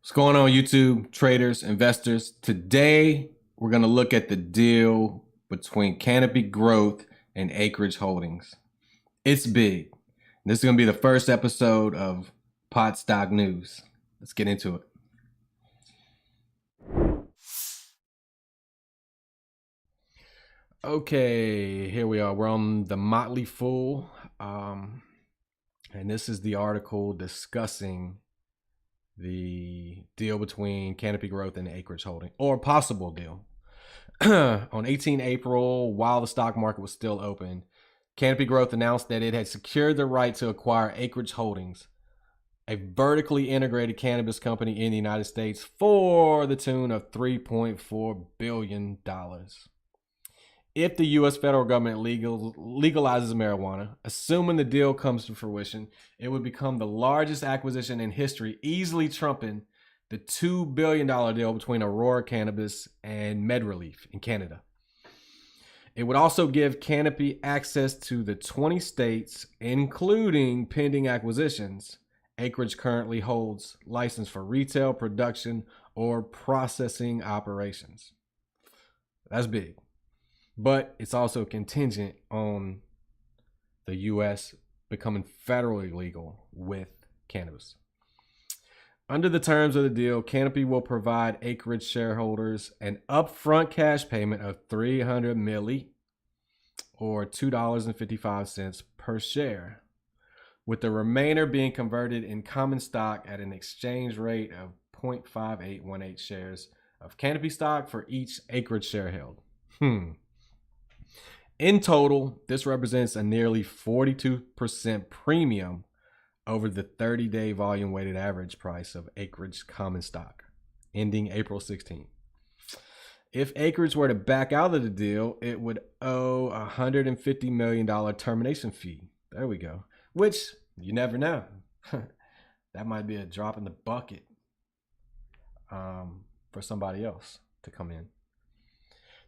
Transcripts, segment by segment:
What's going on, YouTube traders, investors? Today, we're going to look at the deal between Canopy Growth and Acreage Holdings. It's big. This is going to be the first episode of Pot Stock News. Let's get into it. Okay, here we are. We're on the Motley Fool. And this is the article discussing the deal between Canopy Growth and Acreage Holding, or possible deal. On 18 April, while the stock market was still open, Canopy Growth announced that it had secured the right to acquire Acreage Holdings, a vertically integrated cannabis company in the United States, for the tune of $3.4 billion. If the U.S. federal government legalizes marijuana, assuming the deal comes to fruition, it would become the largest acquisition in history, easily trumping the $2 billion deal between Aurora Cannabis and MedRelief in Canada. It would also give Canopy access to the 20 states, including pending acquisitions. Acreage currently holds license for retail, production, or processing operations. That's big. But it's also contingent on the U.S. becoming federally legal with cannabis. Under the terms of the deal, Canopy will provide Acreage shareholders an upfront cash payment of $300 million, or $2.55 per share, with the remainder being converted in common stock at an exchange rate of 0.5818 shares of Canopy stock for each Acreage share held. In total, this represents a nearly 42% premium over the 30-day volume weighted average price of Acreage common stock, ending April 16th. If Acreage were to back out of the deal, it would owe a $150 million termination fee. There we go. Which, you never know. That might be a drop in the bucket for somebody else to come in.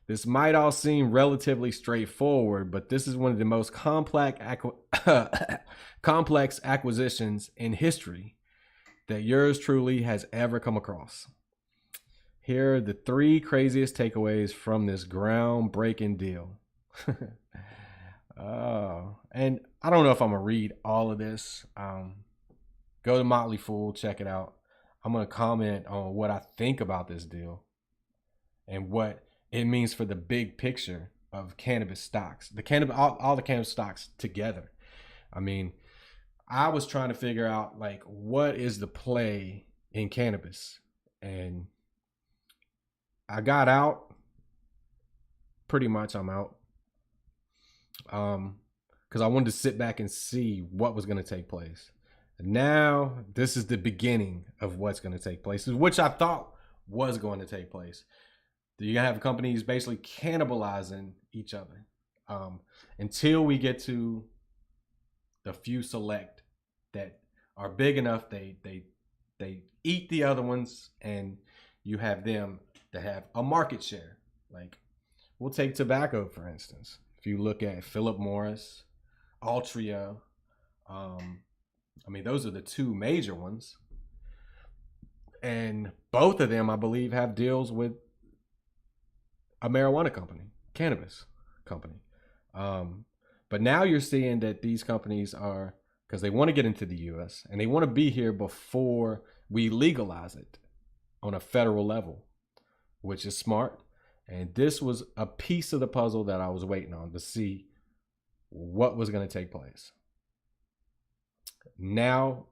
This might all seem relatively straightforward, but this is one of the most complex acquisitions in history that yours truly has ever come across. Here are the three craziest takeaways from this groundbreaking deal. And I don't know if I'm going to read all of this. Go to Motley Fool, check it out. I'm going to comment on what I think about this deal and what it means for the big picture of cannabis stocks, all the cannabis stocks together. I mean, I was trying to figure out, like, what is the play in cannabis, and I got out. Pretty much, I'm out, because I wanted to sit back and see what was going to take place. And now this is the beginning of what's going to take place, which I thought was going to take place. You have companies basically cannibalizing each other until we get to the few select that are big enough they eat the other ones, and you have them that have a market share. Like, we'll take tobacco, for instance. If you look at Philip Morris, Altria, I mean, those are the two major ones. And both of them, I believe, have deals with a marijuana company, cannabis company. But now you're seeing that these companies are, because they want to get into the U.S. and they want to be here before we legalize it on a federal level, which is smart. And this was a piece of the puzzle that I was waiting on to see what was going to take place. Now,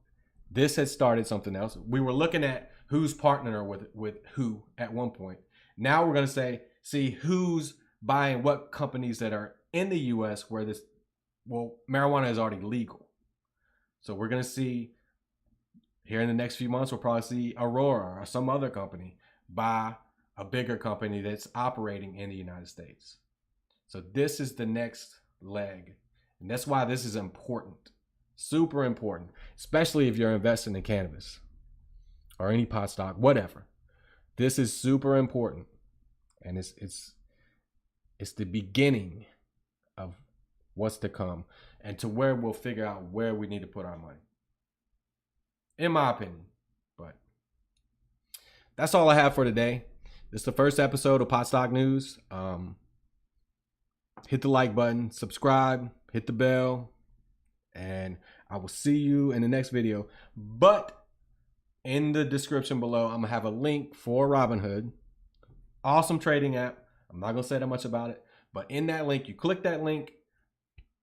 this has started something else. We were looking at who's partnering with who at one point. Now we're going to see who's buying what companies that are in the U.S. where marijuana is already legal. So we're going to see here in the next few months, we'll probably see Aurora or some other company buy a bigger company that's operating in the United States. So this is the next leg. And that's why this is important, super important, especially if you're investing in cannabis or any pot stock, whatever. This is super important. And it's the beginning of what's to come, and to where we'll figure out where we need to put our money, in my opinion. But that's all I have for today. This is the first episode of Pot Stock News. Hit the like button, subscribe, hit the bell, and I will see you in the next video. But in the description below, I'm gonna have a link for Robinhood. Awesome trading app. I'm not gonna say that much about it, but in that link, you click that link,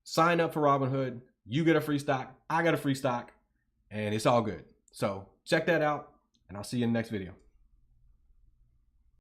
sign up for Robinhood, you get a free stock, I got a free stock, and it's all good. So check that out, and I'll see you in the next video.